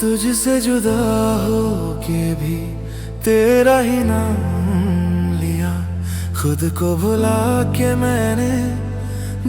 तुझसे जुदा हो के भी तेरा ही नाम लिया। खुद को भुला के मैंने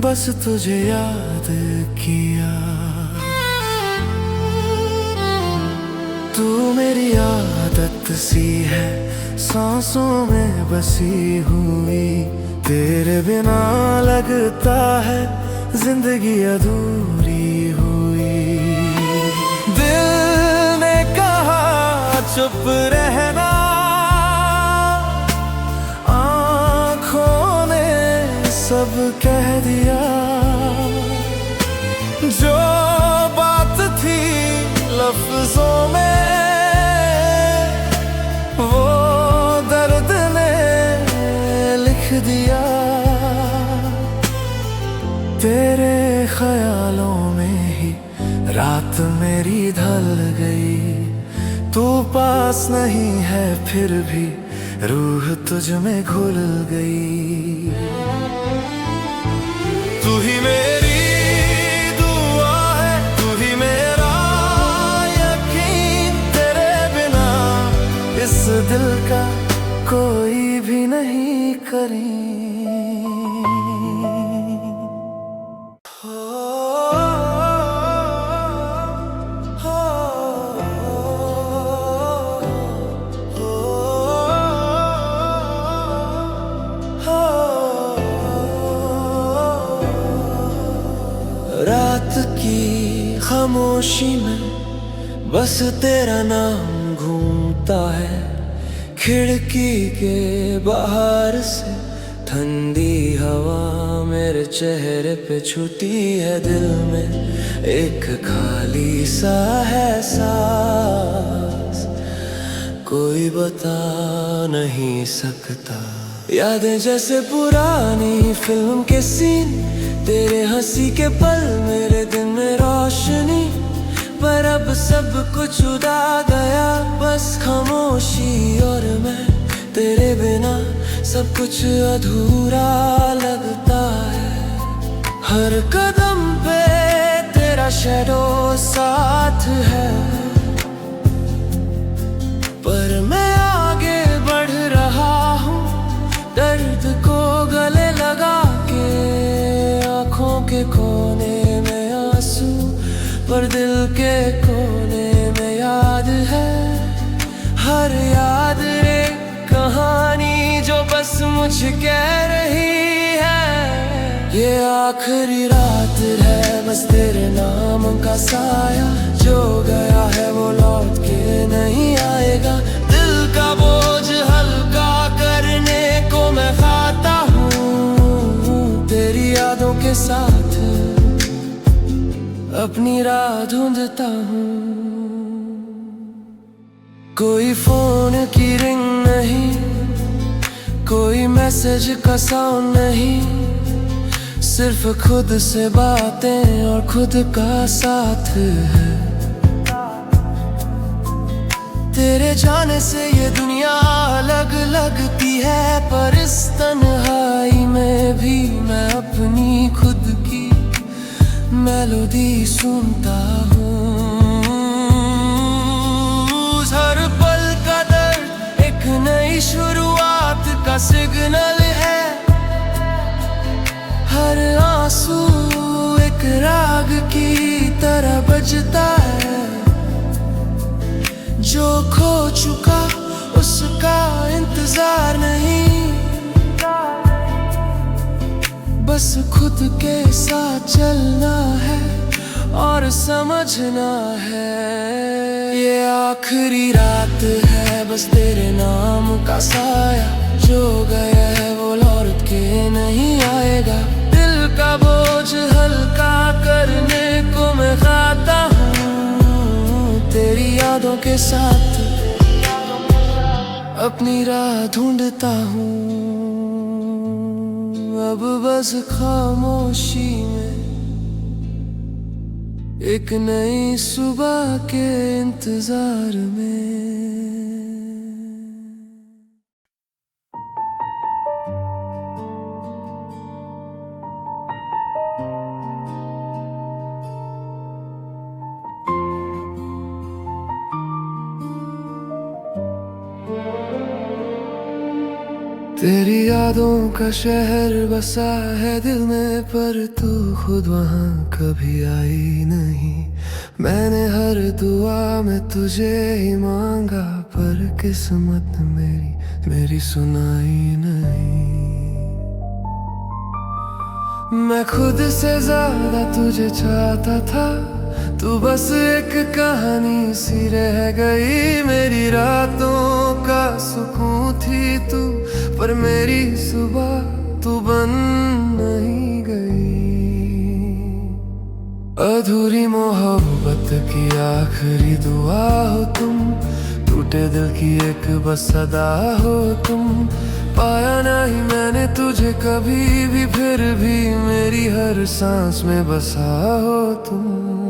बस तुझे याद किया। तू मेरी आदत सी है सांसों में बसी हुई। तेरे बिना लगता है जिंदगी अधूरी हुई। दिल ने कहा चुप रहना, आँखों ने सब कह दिया। जो बात थी लफ्जों में वो दर्द ने लिख दिया। तेरे ख्यालों में ही रात मेरी ढल गई। तू पास नहीं है फिर भी रूह तुझ में घुल गई। तू ही मेरी दुआ है, तू ही मेरा यकीन। तेरे बिना इस दिल का कोई भी नहीं करीं। रात की खामोशी में बस तेरा नाम घूमता है। खिड़की के बाहर से ठंडी हवा मेरे चेहरे पे छूती है। दिल में एक खाली सा है सांस, कोई बता नहीं सकता। यादें जैसे पुरानी फिल्म के सीन, तेरे हंसी के पल मेरे दिन में रोशनी। पर अब सब कुछ उड़ा गया, बस खामोशी और मैं। तेरे बिना सब कुछ अधूरा लगता है। हर कदम पे तेरा शैडो साथ है, पर मैं आगे बढ़ रहा हूँ दर्द को गले लगा के। आँखों के कोने में आंसू, पर दिल के कोने में याद है। हर याद एक कहानी जो बस मुझे कह रही है। ये आखिरी रात है बस तेरे नाम का साया। जो गया है वो लौट के नहीं आएगा। दिल का बोझ हल्का करने को मैं खाता हूँ तेरी यादों के साथ। अपनी राह ढूंढता हूँ। कोई फोन की रिंग नहीं, कोई मैसेज का साउंड नहीं। सिर्फ खुद से बातें और खुद का साथ है। तेरे जाने से ये दुनिया अलग लगती है, पर इस तन्हाई में भी मैं अपनी खुद की मेलोडी सुनता हूँ। हर पल का दर्द एक नई शुरुआत का सिग्नल है। हर आंसू एक राग की तरह बजता है। जो खो चुका उसका इंतजार नहीं, बस खुद के साथ चलना है और समझना है। ये आखिरी रात है बस तेरे नाम का साया। जो गया है वो लौट के नहीं आएगा। दिल का बोझ हल्का करने को मैं खाता हूँ तेरी यादों के साथ। अपनी राह ढूंढता हूँ अब बस खामोशी में। एक नई सुबह के इंतजार में। तेरी यादों का शहर बसा है दिल में, पर तू खुद वहाँ कभी आई नहीं। मैंने हर दुआ में तुझे ही मांगा, पर किस्मत मेरी सुनाई नहीं। मैं खुद से ज्यादा तुझे चाहता था, तू बस एक कहानी सी रह गई। मेरी रातों का सुकून थी तू, पर मेरी सुबह तू बन नहीं गई। अधूरी मोहब्बत की आखिरी दुआ हो तुम, टूटे दिल की एक बस सदा हो तुम। पाया नहीं मैंने तुझे कभी भी, फिर भी मेरी हर सांस में बसा हो तुम।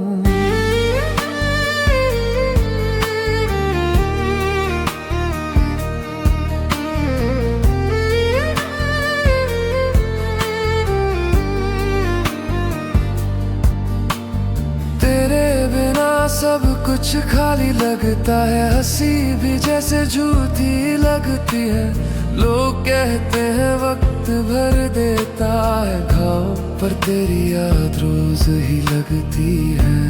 सब कुछ खाली लगता है, हंसी भी जैसे झूठी लगती है। लोग कहते हैं वक्त भर देता है घाव, पर तेरी याद रोज ही लगती है।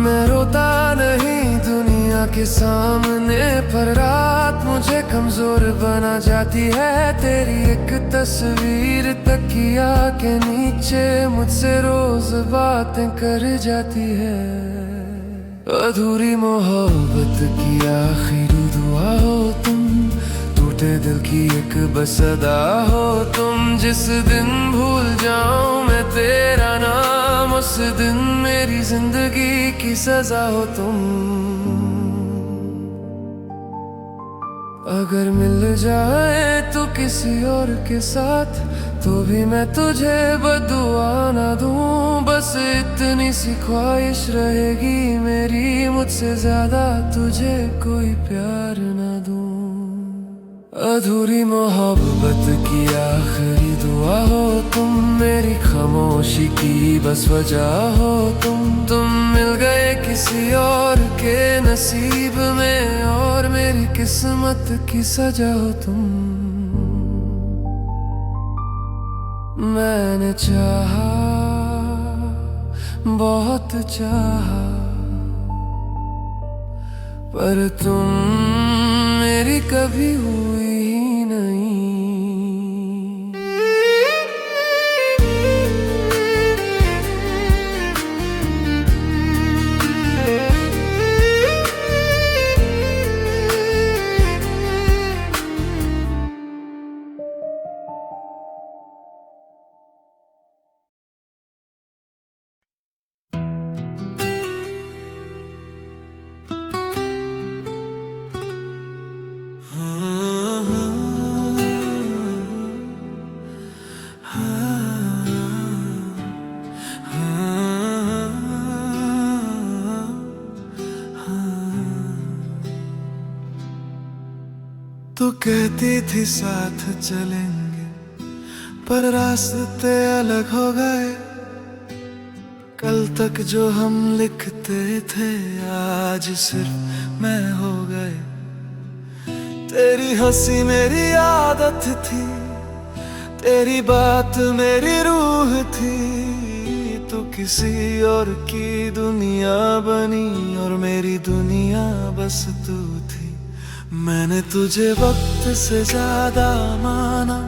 मैं रोता नहीं दुनिया के सामने, पर रात मुझे कमजोर बना जाती है। तेरी एक तस्वीर तकिया के नीचे मुझसे रोज बातें कर जाती है। अधूरी मोहब्बत की आखिरी दुआ हो तुम, टूटे दिल की एक बस अदा हो तुम। जिस दिन भूल जाऊं मैं तेरा नाम, उस दिन मेरी जिंदगी की सजा हो तुम। अगर मिल जाए तो किसी और के साथ, तो भी मैं तुझे बदुआ ना दूं। बस इतनी सी ख्वाहिश रहेगी मेरी, मुझसे ज्यादा तुझे कोई प्यार ना दूं। अधूरी मोहब्बत की आखिरी दुआ हो तुम, मेरी खामोशी की बस वजह हो तुम। तुम मिल गए किसी और के नसीब में, और मेरी किस्मत की सजा हो तुम। मैंने चाहा, बहुत चाहा, पर तुम मेरी कभी हुई ही नहीं। तू कहती थी साथ चलेंगे, पर रास्ते अलग हो गए। कल तक जो हम लिखते थे, आज सिर्फ मैं हो गए। तेरी हंसी मेरी आदत थी, तेरी बात मेरी रूह थी। तू किसी और की दुनिया बनी, और मेरी दुनिया बस तू थी। मैंने तुझे वक्त से ज्यादा माना,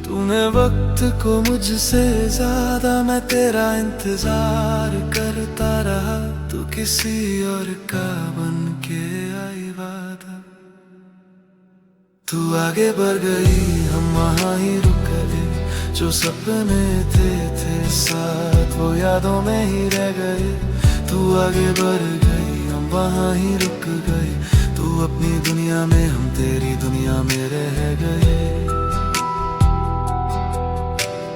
तूने वक्त को मुझसे ज्यादा। मैं तेरा इंतजार करता रहा, तू किसी और का बन के आई वादा। तू आगे बढ़ गई, हम वहाँ ही रुक गए। जो सपने थे साथ, वो यादों में ही रह गए। तू आगे बढ़ गई, हम वहाँ ही रुक गए। तू अपनी दुनिया में, हम तेरी दुनिया में रह गए।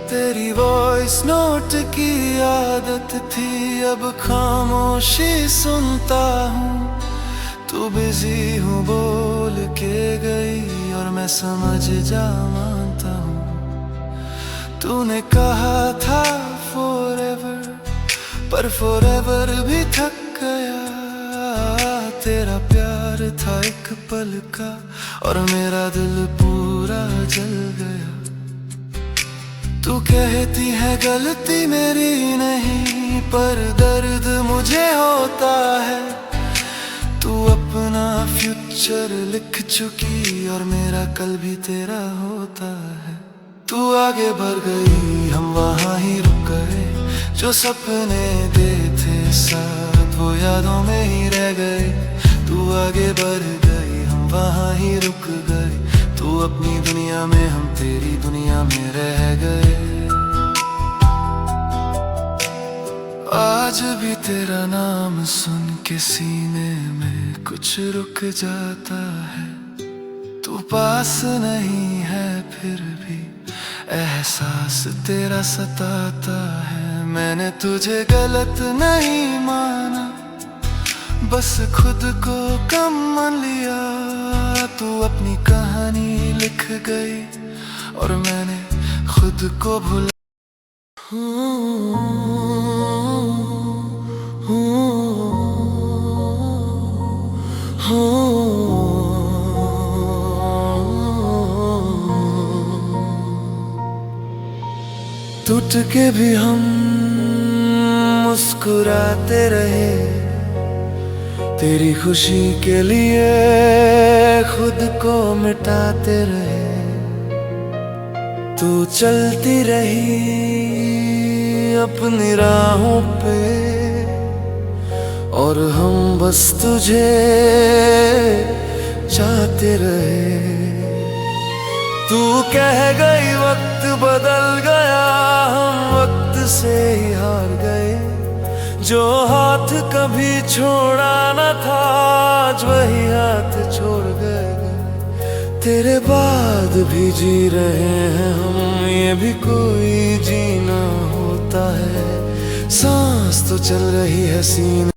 तेरी वॉइस नोट की आदत थी, अब खामोशी सुनता हूँ। तू बिजी हूँ बोल के गई, और मैं समझ जा मानता हूँ। तूने कहा था forever, पर forever भी थक गया। तेरा प्यार प्यार था एक पल का और मेरा दिल पूरा जल गया। तू कहती है गलती मेरी नहीं, पर दर्द मुझे होता है। तू अपना फ्यूचर लिख चुकी और मेरा कल भी तेरा होता है। तू आगे बढ़ गई, हम वहाँ ही रुक गए। जो सपने दे थे साथ वो यादों में ही रह गए। तू आगे बढ़ गई, हम वहाँ ही रुक गए। तू अपनी दुनिया में, हम तेरी दुनिया में रह गए। आज भी तेरा नाम सुन के सीने में कुछ रुक जाता है। तू पास नहीं है फिर भी एहसास तेरा सताता है। मैंने तुझे गलत नहीं माना, बस खुद को कम मान लिया। तू अपनी कहानी लिख गई और मैंने खुद को भुला। टूट के भी हम मुस्कुराते रहे, तेरी खुशी के लिए खुद को मिटाते रहे। तू चलती रही अपनी राहों पे और हम बस तुझे चाहते रहे। तू कह गई वक्त बदल गया, हम वक्त से ही हार गए। जो हाथ कभी छोड़ा न था, आज वही हाथ छोड़ गए। तेरे बाद भी जी रहे हैं हम, ये भी कोई जीना होता है। सांस तो चल रही है सीने